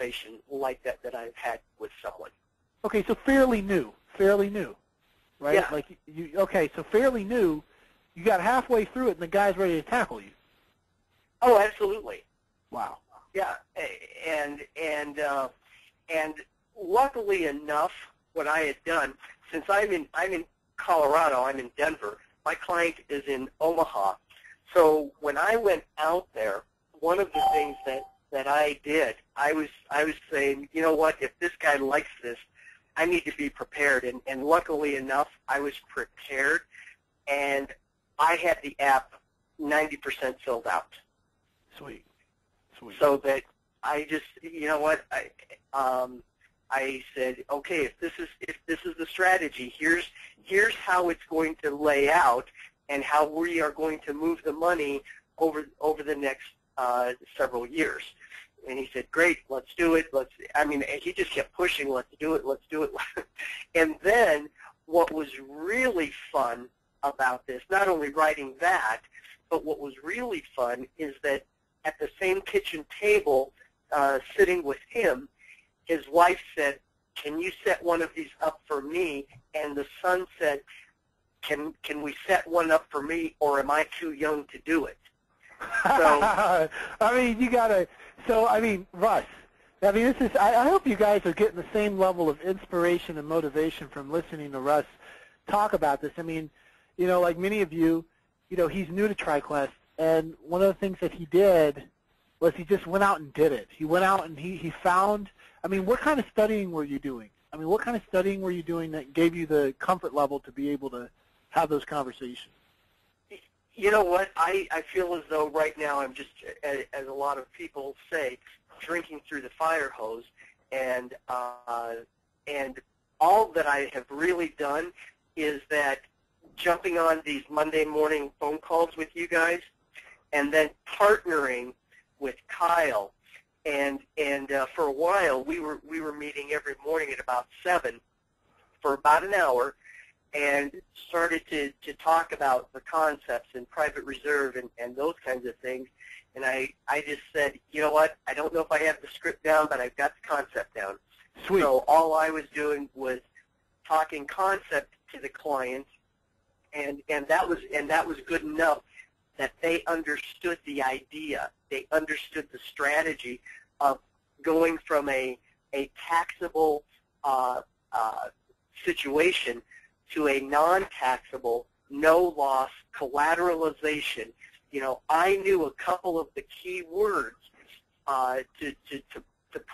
conversation like that I've had with someone. Okay, so fairly new, right? Yeah. Like okay, so fairly new. You got halfway through it, and the guy's ready to tackle you. Oh, absolutely. Wow. Yeah, and luckily enough, what I had done, since I'm in Colorado, I'm in Denver. My client is in Omaha. So when I went out there, one of the things that I did, I was saying, you know what, if this guy likes this, I need to be prepared. And luckily enough, I was prepared, and I had the app 90% filled out. Sweet. So that I just, you know what, I said, okay, if this is the strategy, here's how it's going to lay out, and how we are going to move the money over the next several years. And he said, great, let's do it. He just kept pushing, let's do it. And then what was really fun about this, not only writing that, but what was really fun is that at the same kitchen table, sitting with him, his wife said, can you set one of these up for me? And the son said, can we set one up for me, or am I too young to do it? So, Russ, I hope you guys are getting the same level of inspiration and motivation from listening to Russ talk about this. I mean, like many of you, he's new to TriQuest, and one of the things that he did was he just went out and did it. He went out and he found, what kind of studying were you doing? What kind of studying were you doing that gave you the comfort level to be able to have those conversations? You know what? I feel as though right now I'm just, as a lot of people say, drinking through the fire hose, and all that I have really done is that jumping on these Monday morning phone calls with you guys, and then partnering with Kyle, and for a while we were meeting every morning at about 7 for about an hour, and started to talk about the concepts and private reserve and those kinds of things. And I just said, you know what, I don't know if I have the script down, but I've got the concept down. Sweet. So all I was doing was talking concept to the clients, and that was good enough that they understood the idea. They understood the strategy of going from a taxable situation to a non-taxable, no-loss collateralization. I knew a couple of the key words to put